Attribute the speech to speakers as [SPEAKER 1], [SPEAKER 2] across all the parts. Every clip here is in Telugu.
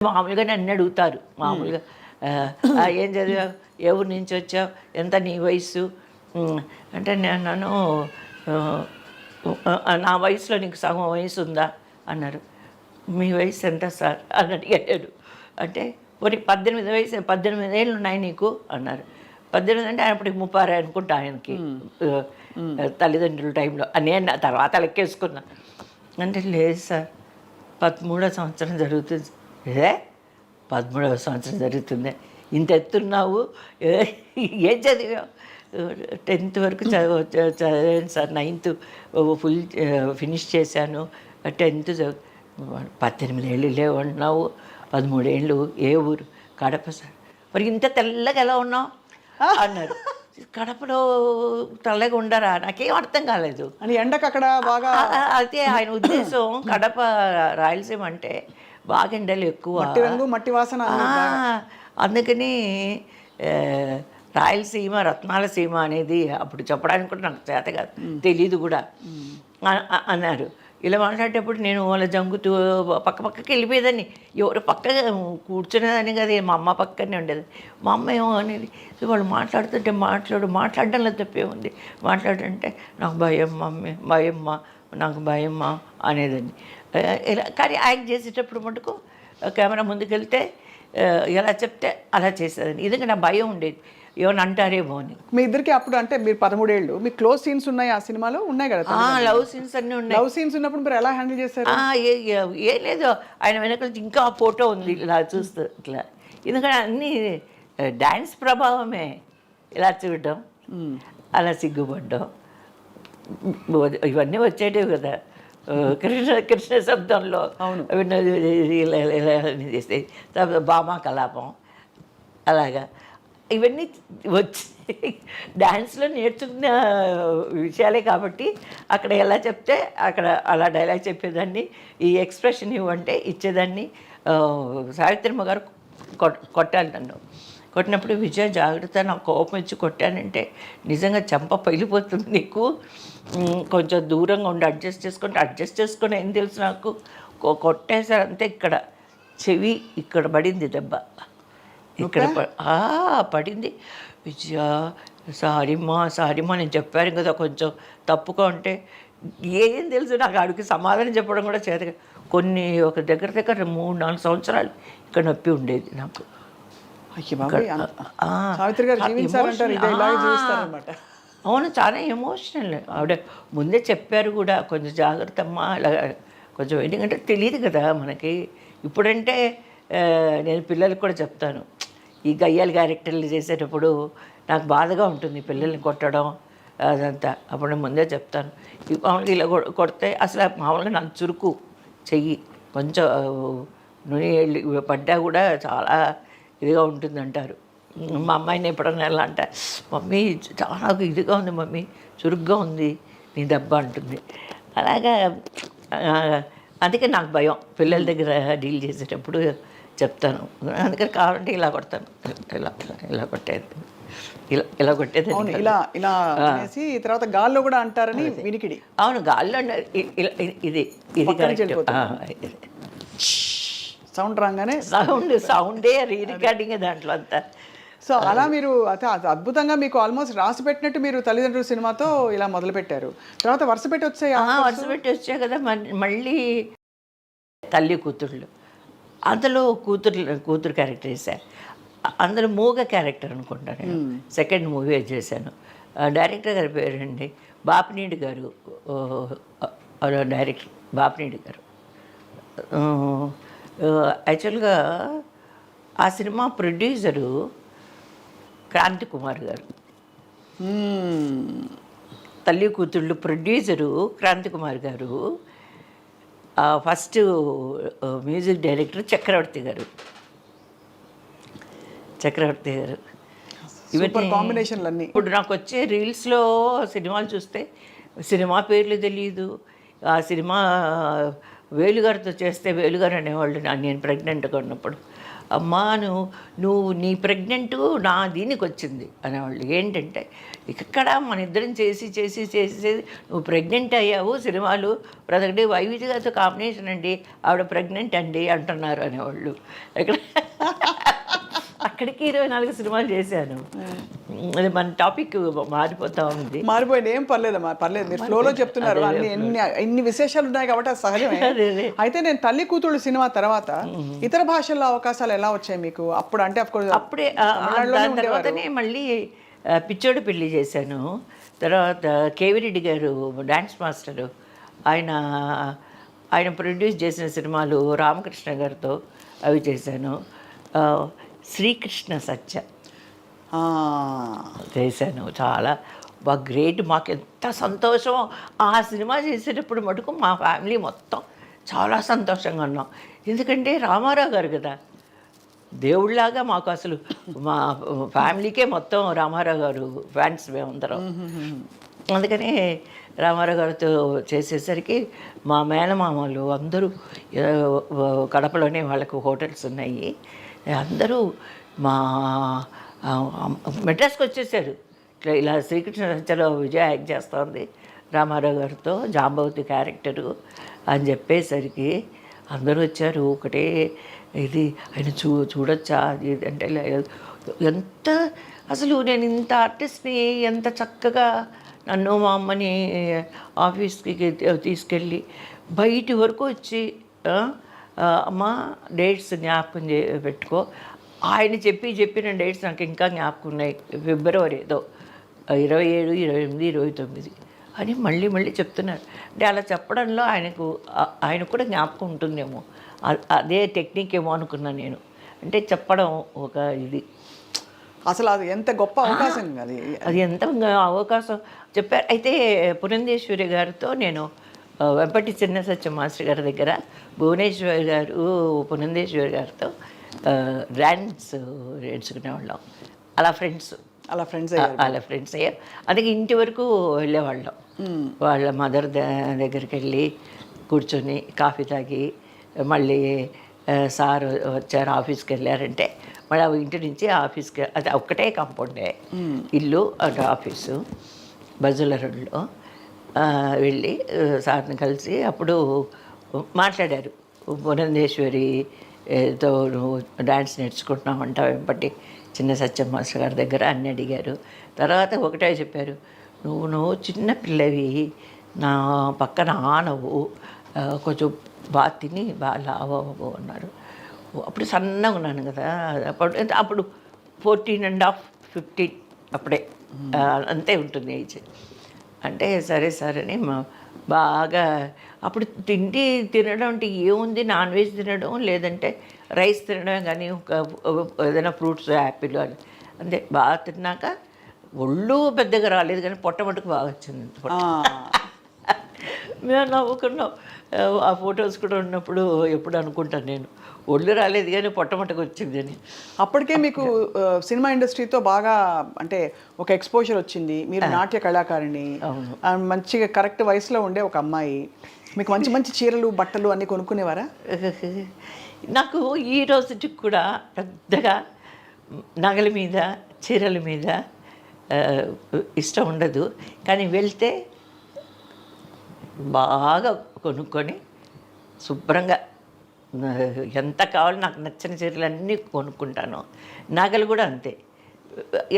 [SPEAKER 1] మామూలుగా నన్ను అడుగుతారు మామూలుగా ఏం చదివావు, ఏ ఊరు నుంచి వచ్చావు, ఎంత నీ వయసు అంటే నేను నా వయసులో నీకు సగం వయసు ఉందా అన్నారు. మీ వయసు ఎంత సార్ అని అడిగాడు. అంటే పోనీ 18 ఏళ్ళు ఉన్నాయి నీకు అన్నారు. 18 అంటే అప్పటికి 36 అనుకుంటా ఆయనకి తల్లిదండ్రుల టైంలో. నేను తర్వాత లెక్కేసుకున్నా. అంటే లేదు సార్ 13వ సంవత్సరం జరుగుతుంది. 13వ సంవత్సరం జరుగుతుంది, ఇంత ఎత్తున్నావు, ఏం చదివావు? 10th వరకు చదివాను సార్, 9th ఫుల్ ఫినిష్ చేశాను, 10th 18 ఏళ్ళు లేవన్నావు, 13 ఏళ్ళు ఏ ఊరు? కడప సార్. మరి ఇంత తెల్లగా ఎలా ఉన్నావు అన్నారు. కడపలో తెల్లగా ఉండరా? నాకేం అర్థం కాలేదు.
[SPEAKER 2] అని ఎండకు అక్కడ బాగా
[SPEAKER 1] అయితే ఆయన ఉద్దేశం కడప రాయలసీమ అంటే బాగా ఎండలు ఎక్కువ,
[SPEAKER 2] మట్టి రంగు మట్టి వాసన,
[SPEAKER 1] అందుకని రాయలసీమ రత్నాల సీమ అనేది అప్పుడు చెప్పడానికి కూడా నాకు చేత కాదు, తెలీదు కూడా అన్నారు. ఇలా మాట్లాడేటప్పుడు నేను వాళ్ళ జంగుతూ పక్కకి వెళ్ళిపోయేదాన్ని. ఎవరు పక్క కూర్చునేదాన్ని కదా, మా అమ్మ పక్కనే ఉండేది. మా అమ్మ ఏమో అనేది వాళ్ళు మాట్లాడుతుంటే మాట్లాడడంలో తప్పే ఉంది, మాట్లాడంటే నాకు భయం మమ్మీ, భయమ్మా, నాకు భయమ్మా అనేదాన్ని. ఇలా కానీ యాక్ట్ చేసేటప్పుడు మటుకు కెమెరా ముందుకెళ్తే ఎలా చెప్తే అలా చేసేదాన్ని. ఎందుకంటే నా భయం ఉండేది, ఏమని అంటారేమో అని.
[SPEAKER 2] మీ ఇద్దరికి అప్పుడు అంటే మీరు 13 ఏళ్ళు, మీ క్లోజ్ సీన్స్ ఉన్నాయి ఆ సినిమాలో? ఉన్నాయి కదా,
[SPEAKER 1] లవ్ సీన్స్ అన్నీ ఉన్నాయి.
[SPEAKER 2] లవ్ సీన్స్ ఉన్నప్పుడు మీరు ఎలా హ్యాండిల్ చేశారు?
[SPEAKER 1] ఏం లేదు, ఆయన వెనక ఇంకా ఆ ఫోటో ఉంది ఇలా చూస్తూ ఇట్లా. ఎందుకంటే అన్నీ డ్యాన్స్ ప్రభావమే, ఇలా చూడడం, అలా సిగ్గుపడ్డం, ఇవన్నీ వచ్చేటివి కదా కృష్ణ శబ్దంలో. ఇలా చేస్తే భామా కలాపం అలాగా ఇవన్నీ వచ్చి డ్యాన్స్లో నేర్చుకున్న విషయాలే కాబట్టి అక్కడ ఎలా చెప్తే అక్కడ అలా డైలాగ్ చెప్పేదాన్ని, ఈ ఎక్స్ప్రెషన్ ఇవ్వంటే ఇచ్చేదాన్ని. సావిత్రమ్మ గారు కొట్టాలి నన్ను. కొట్టినప్పుడు విజయ జాగ్రత్త, నాకు కోపం ఇచ్చి కొట్టానంటే నిజంగా చెంప పగిలిపోతుంది నీకు, కొంచెం దూరంగా ఉండి అడ్జస్ట్ చేసుకొని ఏం తెలుసు నాకు, కొట్టేసారు అంతే. ఇక్కడ చెవి ఇక్కడ పడింది దెబ్బ, ఇక్కడ పడింది. విజయ సారీమ్మా నేను చెప్పాను కదా కొంచెం తప్పుగా ఉంటే, ఏం తెలుసు నాకు అడిగి సమాధానం చెప్పడం కూడా చేత. ఒక దగ్గర 3-4 సంవత్సరాలు ఇక్కడ నొప్పి ఉండేది నాకు. అవును, చాలా ఎమోషనల్. ఆవిడ ముందే చెప్పారు కూడా, కొంచెం జాగ్రత్త అమ్మా అలా కొంచెం. ఎందుకంటే తెలియదు కదా మనకి. ఇప్పుడంటే నేను పిల్లలకి కూడా చెప్తాను, ఈ గయ్యాల క్యారెక్టర్లు చేసేటప్పుడు నాకు బాధగా ఉంటుంది పిల్లల్ని కొట్టడం అదంతా. అప్పుడు నేను ముందే చెప్తాను, మామూలుగా ఇలా కొడితే అసలు మామూలుగా నాకు చురుకు చెయ్యి కొంచెం నూనె పడ్డా కూడా చాలా ఇదిగా ఉంటుంది అంటారు. మా అమ్మాయిని ఎప్పుడన్నా ఎలా అంటే, మమ్మీ చాలా ఇదిగా ఉంది మమ్మీ, చురుగ్గా ఉంది నీ దెబ్బ అంటుంది. అలాగా అందుకే నాకు భయం పిల్లల దగ్గర డీల్ చేసేటప్పుడు చెప్తాను. అందుకని కావాలంటే ఇలా కొడతాను, ఇలా కొట్టేది, ఇలా కొట్టేది.
[SPEAKER 2] ఇలా తర్వాత గాల్లో కూడా అంటారని వినికిడి.
[SPEAKER 1] అవును, గాల్లో ఇది
[SPEAKER 2] సౌండ్ రాగానే
[SPEAKER 1] సౌండే రికార్డింగ్ దాంట్లో అంతా.
[SPEAKER 2] సో అలా మీరు అద్భుతంగా మీకు ఆల్మోస్ట్ రాసి పెట్టినట్టు మీరు తల్లిదండ్రుల సినిమాతో ఇలా మొదలుపెట్టారు. తర్వాత వరుస పెట్టి
[SPEAKER 1] వచ్చాయి కదా మళ్ళీ తల్లి కూతుళ్ళు. అందులో కూతురు క్యారెక్టర్ వేసాను. అందులో మూగ క్యారెక్టర్ అనుకుంటాను నేను. సెకండ్ మూవీ చేశాను. డైరెక్టర్ గారి పేరండి బాపినీడి గారు, డైరెక్టర్ బాపినీడి గారు. యాక్చువల్గా ఆ సినిమా ప్రొడ్యూసరు క్రాంతి కుమార్ గారు. తల్లి కూతుళ్ళు ప్రొడ్యూసరు క్రాంతి కుమార్ గారు. ఫస్ట్ మ్యూజిక్ డైరెక్టర్ చక్రవర్తి గారు.
[SPEAKER 2] ఇవన్నీ కాంబినేషన్లు అన్నీ.
[SPEAKER 1] ఇప్పుడు నాకు వచ్చే రీల్స్లో సినిమాలు చూస్తే సినిమా పేర్లు తెలియదు, ఆ సినిమా వేలుగారితో చేస్తే వేలుగారు అనేవాళ్ళు నేను ప్రెగ్నెంట్గా ఉన్నప్పుడు, అమ్మా నువ్వు నీ ప్రెగ్నెంట్ నా దీనికి వచ్చింది అనేవాళ్ళు. ఏంటంటే ఇక్కడ మన ఇద్దరం చేసి చేసి చేసి చేసి నువ్వు ప్రెగ్నెంట్ అయ్యావు, సినిమాలు ప్రతి వైవిధ్య గారితో కాంబినేషన్ అండి, ఆవిడ ప్రెగ్నెంట్ అండి అంటున్నారు అనేవాళ్ళు. ఇక్కడ అక్కడికి 24 సినిమాలు చేశాను. అది మన టాపిక్ మారిపోతా ఉంది.
[SPEAKER 2] మారిపోయింది, ఏం పర్లేదమ్మా, పర్లేదు, మీరు ఫ్లోలో చెప్తున్నారు. అన్ని ఎన్ని విశేషాలు ఉన్నాయి కాబట్టి అది సహజమే. అయితే నేను తల్లి కూతుళ్ళు సినిమా తర్వాత ఇతర భాషల్లో అవకాశాలు ఎలా వచ్చాయి మీకు అప్పుడు? అంటే
[SPEAKER 1] అప్పుడే దాని తర్వాతనే మళ్ళీ పిచ్చోడు పెళ్లి చేశాను. తర్వాత కేవీ రెడ్డి గారు డ్యాన్స్ మాస్టరు, ఆయన ప్రొడ్యూస్ చేసిన సినిమాలు రామకృష్ణ గారితో అవి చేశాను. శ్రీకృష్ణ సత్య చేశాను. చాలా బాగా గ్రేట్. మాకు ఎంత సంతోషం ఆ సినిమా చేసేటప్పుడు మటుకు మా ఫ్యామిలీ మొత్తం చాలా సంతోషంగా ఉన్నాం. ఎందుకంటే రామారావు గారు కదా దేవుళ్ళలాగా మాకు, అసలు మా ఫ్యామిలీకే మొత్తం రామారావు గారు ఫ్యాన్స్ మేమందరం. అందుకని రామారావు గారితో చేసేసరికి మా మేనమామలు అందరూ, కడపలోనే వాళ్ళకు హోటల్స్ ఉన్నాయి, అందరూ మా మెడ్రాస్కి వచ్చేసారు. ఇలా శ్రీకృష్ణ సత్యలో విజయ యాక్ట్ చేస్తోంది రామారావు గారితో, జాంబవతి క్యారెక్టరు అని చెప్పేసరికి అందరూ వచ్చారు. ఒకటే ఇది ఆయన చూడొచ్చా అది అంటే, ఎంత అసలు నేను ఇంత ఆర్టిస్ట్ని ఎంత చక్కగా నన్ను మా అమ్మని ఆఫీస్కి తీసుకెళ్ళి బయటి వరకు వచ్చి, అమ్మ డేట్స్ జ్ఞాపకం పెట్టుకో, ఆయన చెప్పిన డేట్స్ నాకు ఇంకా జ్ఞాపకం ఉన్నాయి. ఫిబ్రవరి ఏదో 27, 28, 29 అని మళ్ళీ చెప్తున్నారు. అంటే అలా చెప్పడంలో ఆయన కూడా జ్ఞాపకం ఉంటుందేమో, అదే టెక్నిక్ ఏమో అనుకున్నాను నేను. అంటే చెప్పడం ఒక ఇది,
[SPEAKER 2] అసలు అది ఎంత గొప్ప అవకాశం, అది
[SPEAKER 1] ఎంత అవకాశం చెప్పారు. అయితే పురంధేశ్వరి గారితో నేను వెంపటి చిన్న సత్య మాస్టర్ గారి దగ్గర భువనేశ్వరి గారు పురంధేశ్వరి గారితో డాన్స్ నేర్చుకునేవాళ్ళం. అలా ఫ్రెండ్స్ అయ్యారు. అందుకే ఇంటి వరకు వెళ్ళేవాళ్ళం. వాళ్ళ మదర్ దగ్గరికి వెళ్ళి కూర్చొని కాఫీ తాగి, మళ్ళీ సార్ వచ్చారు ఆఫీస్కి వెళ్ళారంటే మళ్ళీ ఇంటి నుంచి ఆఫీస్కి, అది ఒక్కటే కాంపౌండే, ఇల్లు అటు ఆఫీసు, బజుల రోడ్లో వెళ్ళి సార్ని కలిసి అప్పుడు మాట్లాడారు. పురంధేశ్వరితో నువ్వు డాన్స్ నేర్చుకుంటున్నావంట వెంపటి చిన్న సత్యం మాస్టర్ గారి దగ్గర అన్నీ అడిగారు. తర్వాత ఒకటే చెప్పారు, నువ్వు చిన్న పిల్లవి, నా పక్కన ఆనవు, కొంచెం బాగా తిని బాగా లావవు అన్నారు. అప్పుడు సన్నగా ఉన్నాను కదా, అప్పుడు 14.5, 15 అప్పుడే అంతే ఉంటుంది ఏజ్. అంటే సరే అని బాగా అప్పుడు తినడం అంటే ఏముంది, నాన్ వెజ్ తినడం, లేదంటే రైస్ తినడమే, కానీ ఏదైనా ఫ్రూట్స్, యాపిల్ అని అంతే. బాగా తిన్నాక ఒళ్ళు పెద్దగా రాలేదు, కానీ పొట్ట మటుకు బాగా వచ్చింది. మేము నవ్వుకున్నాం. ఆ ఫొటోస్ కూడా ఉన్నప్పుడు ఎప్పుడు అనుకుంటాను నేను, ఒళ్ళు రాలేదు కానీ పొట్టమట్టుకు వచ్చింది అని.
[SPEAKER 2] అప్పటికే మీకు సినిమా ఇండస్ట్రీతో బాగా అంటే ఒక ఎక్స్పోజర్ వచ్చింది. మీరు నాట్య కళాకారిణి, మంచిగా కరెక్ట్ వయసులో ఉండే ఒక అమ్మాయి. మీకు మంచి మంచి చీరలు, బట్టలు అన్నీ కొనుక్కునేవారా?
[SPEAKER 1] నాకు ఈ రోజుకి కూడా పెద్దగా నగల మీద, చీరల మీద ఇష్టం ఉండదు. కానీ వెళ్తే బాగా కొనుక్కొని శుభ్రంగా ఎంత కావాలో నాకు నచ్చిన చీరలన్నీ కొనుక్కుంటాను. నగలు కూడా అంతే.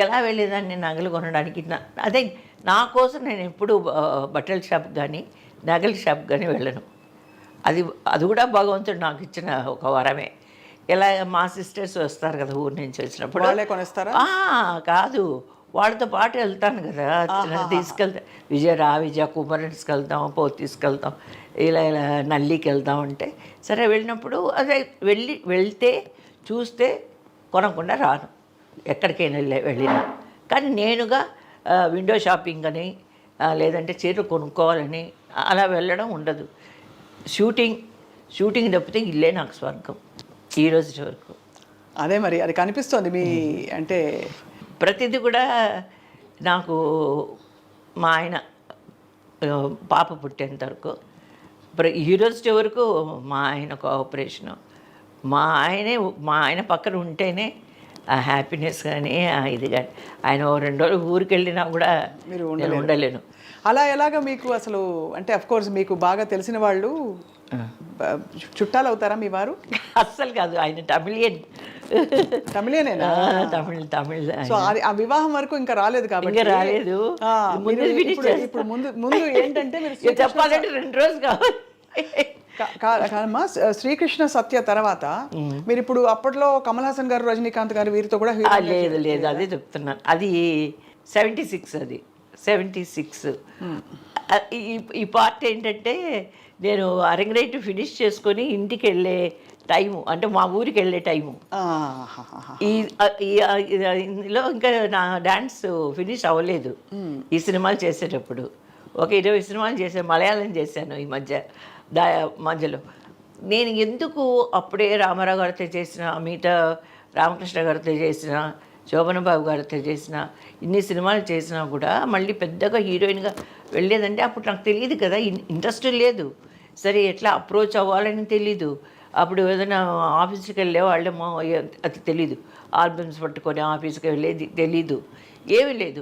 [SPEAKER 1] ఎలా వెళ్ళేదాన్ని నగలు కొనడానికి? అదే నా కోసం నేను ఎప్పుడు బట్టల షాప్ కానీ నగల షాప్ కానీ వెళ్ళను. అది కూడా భగవంతుడు నాకు ఇచ్చిన ఒక వరమే. ఎలా మా సిస్టర్స్ వస్తారు కదా ఊరి నుంచి వచ్చినప్పుడు,
[SPEAKER 2] వాళ్ళే కొనేస్తారా?
[SPEAKER 1] కాదు, వాళ్ళతో పాటు వెళ్తాను కదా, తీసుకెళ్తా. విజయ కుమరన్స్కి వెళ్తాం, తీసుకెళ్తాం, ఇలా నల్లికి వెళ్తాం అంటే సరే వెళ్ళినప్పుడు అదే వెళ్తే చూస్తే కొనకుండా రాను, ఎక్కడికైనా వెళ్ళినా. కానీ నేనుగా విండో షాపింగ్ అని లేదంటే చీరలు కొనుక్కోవాలని అలా వెళ్ళడం ఉండదు. షూటింగ్ తప్పితే ఇల్లే నాకు స్వర్గం ఈ రోజు వరకు.
[SPEAKER 2] అదే మరి అది కనిపిస్తోంది మీ అంటే
[SPEAKER 1] ప్రతిదీ కూడా. నాకు మా ఆయన పాప పుట్టేంత వరకు హీరోస్ వరకు మా ఆయన కోఆపరేషను, మా ఆయన పక్కన ఉంటేనే ఆ హ్యాపీనెస్ కానీ ఆ ఇది కానీ. ఆయన ఓ 2 రోజులు ఊరికి వెళ్ళినా కూడా
[SPEAKER 2] మీరు
[SPEAKER 1] నేను ఉండలేను.
[SPEAKER 2] అలా ఎలాగ మీకు అసలు అంటే అఫ్ కోర్స్ మీకు బాగా తెలిసిన వాళ్ళు చుట్టాలు అవుతారా మీ వారు?
[SPEAKER 1] అస్సలు కాదు, ఆయన తమిళియన్.
[SPEAKER 2] తమిళేనేనా?
[SPEAKER 1] తమిళ్
[SPEAKER 2] సో ఆ వివాహం వరకు ఇంకా రాలేదు కాబట్టి
[SPEAKER 1] ఇంకా రాలేదు.
[SPEAKER 2] ఆ,
[SPEAKER 1] ముందు
[SPEAKER 2] మీరు
[SPEAKER 1] finish
[SPEAKER 2] ఇప్పుడు ఇప్పుడు ముందు ఏంటంటే మీరు
[SPEAKER 1] ఇక చెప్పాలంటే 2 రోజులు కావాలి.
[SPEAKER 2] కాదమ్మా, శ్రీకృష్ణ సత్య తర్వాత మీరు ఇప్పుడు అప్పట్లో కమల్ హాసన్ గారు, రజనీకాంత్ గారు వీరితో కూడా
[SPEAKER 1] లేదు అదే చెప్తున్నాను. అది 76, అది 76. ఈ పార్ట్ ఏంటంటే నేను అరంగరేట్ ఫినిష్ చేసుకొని ఇంటికి వెళ్ళే టైము, అంటే మా ఊరికి వెళ్ళే టైము. ఇందులో ఇంకా నా డాన్స్ ఫినిష్ అవ్వలేదు ఈ సినిమాలు చేసేటప్పుడు. ఒక 20 సినిమాలు చేశాను, మలయాళం చేశాను ఈ మధ్యలో. నేను ఎందుకు అప్పుడే రామారావు గారితో చేసిన, మిగతా రామకృష్ణ గారితో చేసిన, శోభన బాబు గారితో చేసిన ఇన్ని సినిమాలు చేసినా కూడా మళ్ళీ పెద్దగా హీరోయిన్గా వెళ్ళేదంటే అప్పుడు నాకు తెలియదు కదా, ఇంట్రెస్ట్ లేదు. సరే ఎట్లా అప్రోచ్ అవ్వాలని తెలీదు. అప్పుడు ఏదైనా ఆఫీస్కి వెళ్ళే వాళ్ళేమో అది తెలీదు, ఆల్బమ్స్ పట్టుకొని ఆఫీస్కి వెళ్ళేది తెలీదు, ఏమీ లేదు.